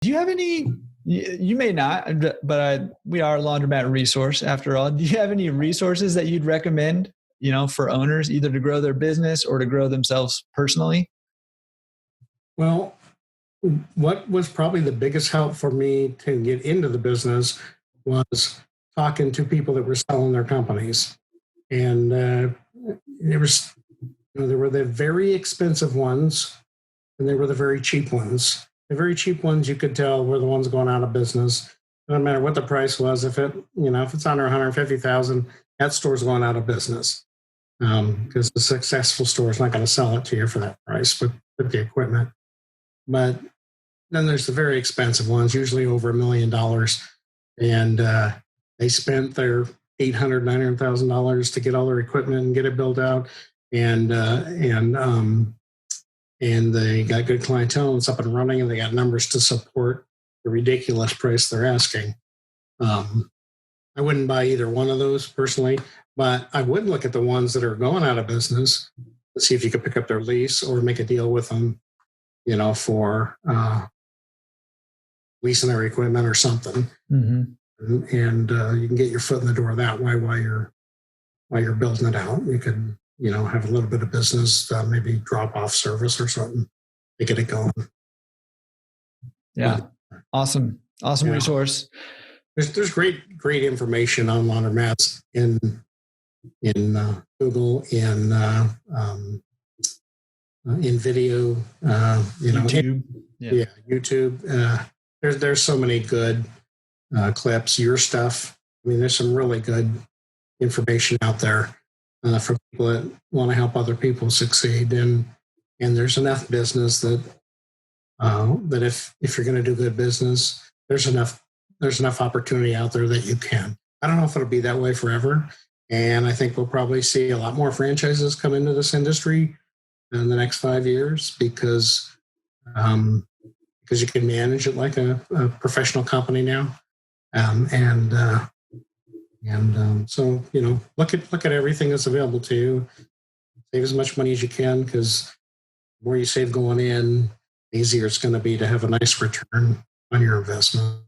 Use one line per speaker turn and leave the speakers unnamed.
Do you have any, you may not, but we are a laundromat resource after all. Do you have any resources that you'd recommend, for owners, either to grow their business or to grow themselves personally?
Well, what was probably the biggest help for me to get into the business was talking to people that were selling their companies. And there were the very expensive ones and there were the very cheap ones. The very cheap ones you could tell were the ones going out of business. No matter what the price was, if it's under $150,000, that store's going out of business. Because the successful store is not going to sell it to you for that price with the equipment. But then there's the very expensive ones, usually over $1 million. And they spent their $800,000, $900,000 to get all their equipment and get it built out. And they got good clientele and it's up and running, and they got numbers to support the ridiculous price they're asking. I wouldn't buy either one of those personally, but I would look at the ones that are going out of business to see if you could pick up their lease or make a deal with them, for leasing their equipment or something. Mm-hmm. And you can get your foot in the door that way while you're building it out. You could, have a little bit of business, maybe drop off service or something to get it going.
Yeah. Awesome resource.
There's great information on laundromats in Google, in video,
YouTube.
YouTube. There's so many good clips. Your stuff. I mean, there's some really good information out there for people that want to help other people succeed. And there's enough business that if you're going to do good business, there's enough opportunity out there that you can. I don't know if it'll be that way forever. And I think we'll probably see a lot more franchises come into this industry in the next 5 years because you can manage it like a professional company now. So, look at everything that's available to you. Save as much money as you can, because the more you save going in, the easier it's going to be to have a nice return on your investment.